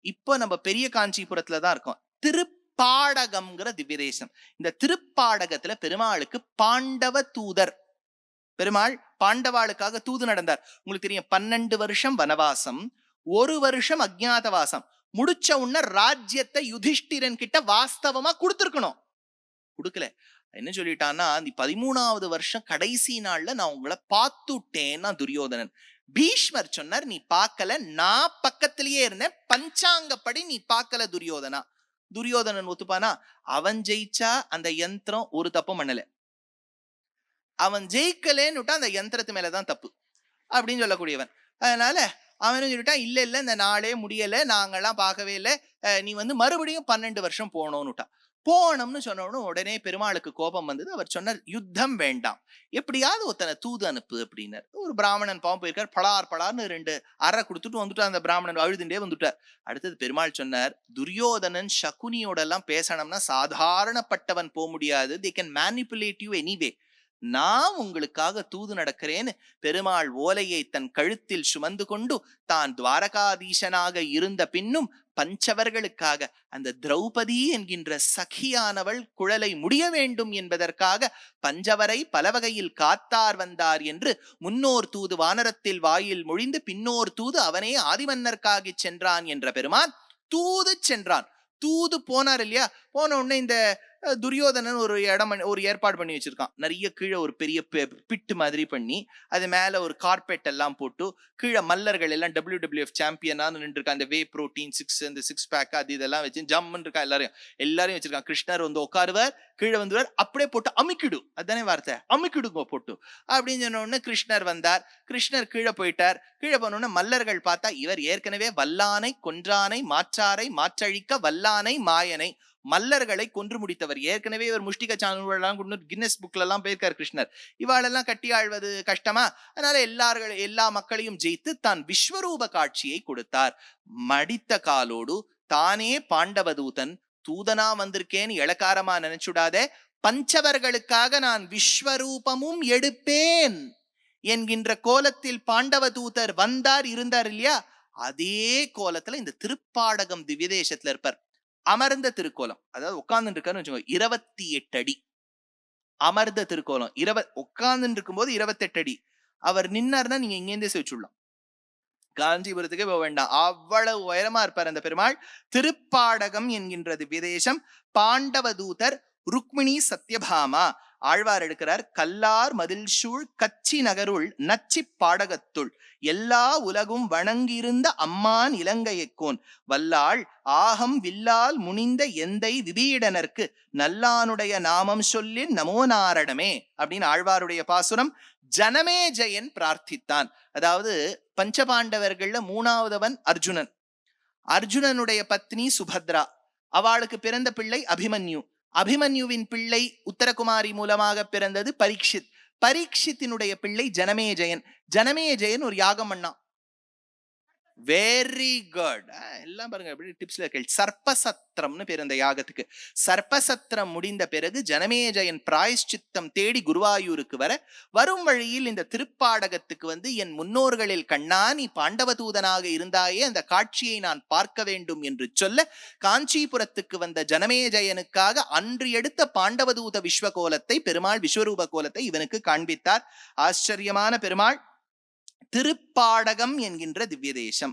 இப்போ நம்ம பெரிய காஞ்சிபுரத்துலதான் இருக்கோம். திருப்பாடகம்ங்கிற திவ்ய தேசம். இந்த திருப்பாடகத்துல பெருமாளுக்கு பாண்டவ தூதர், பெருமாள் பாண்டவாளுக்காக தூது நடந்தார். உங்களுக்கு தெரியும், 12 வருஷம் வனவாசம், 1 வருஷம் அஜ்ஞாதவாசம் முடிச்ச உடனே ராஜ்யத்தை யுதிஷ்டிரன் கிட்ட வாஸ்தவமா கொடுத்திருக்கணும். கொடுக்கல. என்ன சொல்லிட்டான்னா, அந்த 13வது வருஷம் கடைசி நாள்ல நான் உங்களை பார்த்துட்டேன்னா துரியோதனன். பீஷ்மர் சொன்னார், நீ பார்க்கல, நான் பக்கத்திலேயே இருந்தேன், பஞ்சாங்கப்படி நீ பார்க்கல துரியோதனா. துரியோதனன் ஒத்துப்பானா? அவன் ஜெயிச்சா அந்த யந்திரம் ஒரு தப்பும் பண்ணல, அவன் ஜெயிக்கலேன்னு அந்த யந்திரத்து மேலதான் தப்பு அப்படின்னு சொல்லக்கூடியவன். அதனால அவனும் சொல்லிட்டான், இல்ல இல்ல இந்த நாளே முடியல, நாங்கெல்லாம் பார்க்கவே இல்லை, நீ மறுபடியும் 12 வருஷம் போனோம்னுட்டான். போனோம்னு சொன்ன உடனே பெருமாளுக்கு கோபம் வந்தது. அவர் சொன்னார், யுத்தம் வேண்டாம், எப்படியாவது ஒருத்தனை தூது அனுப்பு அப்படின்னார். ஒரு பிராமணன் பாவம் போயிருக்கார், பலார் பலார்னு 2 அறை கொடுத்துட்டு வந்துட்டார். அந்த பிராமணன் அழுதுண்டே வந்துட்டார். அடுத்தது பெருமாள் சொன்னார், துரியோதனன் சகுனியோட எல்லாம் பேசணும்னா சாதாரணப்பட்டவன் போக முடியாது, they can manipulate you anyway. நான் உங்களுக்காக தூது நடக்கிறேன்னு பெருமாள் ஓலையை தன் கழுத்தில் சுமந்து கொண்டு தான் துவாரகாதீசனாக இருந்த பின்னும் பஞ்சவர்களுக்காக அந்த திரௌபதி என்கின்ற சகியானவள் குழலை முடிய வேண்டும் என்பதற்காக பஞ்சவரை பல வகையில் காத்தார் வந்தார் என்று முன்னோர் தூது வானரத்தில் வாயில் மொழிந்து பின்னோர் தூது அவனே ஆதிமன்னர்க்காகி சென்றான் என்ற பெருமான் தூது சென்றான். தூது போனார் இல்லையா? போன உடனே இந்த துரியோதனன் ஒரு ஏற்பாடு பண்ணி வச்சிருக்கான். நிறைய கீழே ஒரு பெரிய பிட்டு மாதிரி பண்ணி அது மேல ஒரு கார்பெட் எல்லாம் போட்டு கீழே மல்லர்கள் எல்லாம் WWF சாம்பியனா நின்று இருக்கா. அந்த வே புரோட்டீன் 6 அந்த 6 பேக் அது இதெல்லாம் வச்சு ஜம்முன்னு இருக்கா. எல்லாரையும் வச்சிருக்கான். கிருஷ்ணர் உட்காருவார், கீழே வந்துவார், அப்படியே போட்டு அமுக்கிடு, அதுதானே வார்த்தை, அமுக்கிடுங்க போட்டு அப்படின்னு சொன்ன உடனே கிருஷ்ணர் வந்தார். கிருஷ்ணர் கீழே போயிட்டார். கீழே போனோடனே மல்லர்கள் பார்த்தா இவர் ஏற்கனவே வல்லானை கொன்றானை மாற்றாரை மாற்றழிக்க வல்லானை மாயனை மல்லர்களை கொன்று முடித்தவர். ஏற்கனவே இவர் முஷ்டிக சாணூரெல்லாம் கின்னஸ் புக்ல எல்லாம் போயிருக்கார் கிருஷ்ணர். இவாளெல்லாம் கட்டி ஆழ்வது கஷ்டமா? அதனால எல்லா மக்களையும் ஜெயித்து தான் விஸ்வரூப காட்சியை கொடுத்தார். மடித்த காலோடு தானே பாண்டவதூதன் தூதனா வந்திருக்கேன்னு இளக்காரமா நினைச்சுடாதே, பஞ்சவர்களுக்காக நான் விஸ்வரூபமும் எடுப்பேன் என்கின்ற கோலத்தில் பாண்டவதூதர் வந்தார், இருந்தார் இல்லையா? அதே கோலத்துல இந்த திருப்பாடகம் திவ்யதேசத்துல இருப்பார். அமர்ந்த திருக்கோலம், அதாவது உட்கார்ந்து இருக்காருன்னு வச்சுக்கோங்க, 28 அடி அமர்ந்த திருக்கோலம். உட்கார்ந்து இருக்கும் போது 28 அடி. அவர் நின்னார்னா நீங்க இங்கேருந்தே வச்சுடலாம், காஞ்சிபுரத்துக்கே போக வேண்டாம், அவ்வளவு உயரமா இருப்பார் அந்த பெருமாள். திருப்பாடகம் என்கின்ற திவ்யதேசம். பாண்டவதூதர் ருக்மிணி சத்யபாமா. ஆழ்வார் எடுக்கிறார், கல்லார் மதில் சூழ் கச்சி நகருள் நச்சி பாடகத்துள் எல்லா உலகும் வணங்கியிருந்த அம்மான் இலங்கையக்கோன் வல்லாள் ஆகம் வில்லால் முனிந்த எந்தை விபீடனர்க்கு நல்லானுடைய நாமம் சொல்லி நமோ நாரணமே அப்படின்னு ஆழ்வாருடைய பாசுரம். ஜனமே ஜெயன் பிரார்த்தித்தான். அதாவது பஞ்சபாண்டவர்கள்ல 3வதவன் அர்ஜுனன். அர்ஜுனனுடைய பத்னி சுபத்ரா, அவளுக்கு பிறந்த பிள்ளை அபிமன்யு. அபிமன்யுவின் பிள்ளை உத்தரகுமாரி மூலமாக பிறந்தது பரீட்சித். பரீட்சித்தினுடைய பிள்ளை ஜனமேஜயன். ஜனமேஜயன் ஒரு யாகம் பண்ணான். Very good. எல்லாம் பாருங்க எப்படி டிப்ஸ்ல கேள். சர்ப்பசத்திரம்னு பேர் அந்த யாகத்துக்கு. சர்ப்பசத்திரம் முடிந்த பிறகு ஜனமேஜயன் பிராயஷ்சித்தம் தேடி குருவாயூருக்கு வரும் வழியில் இந்த திருப்பாடகத்துக்கு என் முன்னோர்களில் கண்ணா நீ பாண்டவதூதனாக இருந்தாயே, அந்த காட்சியை நான் பார்க்க வேண்டும் என்று சொல்ல காஞ்சிபுரத்துக்கு வந்த ஜனமேஜயனுக்காக அன்று எடுத்த பாண்டவதூத விஸ்வகோலத்தை பெருமாள் விஸ்வரூப கோலத்தை இவனுக்கு காண்பித்தார். ஆச்சரியமான பெருமாள். திருப்பாடகம் என்கின்ற திவ்ய தேசம்.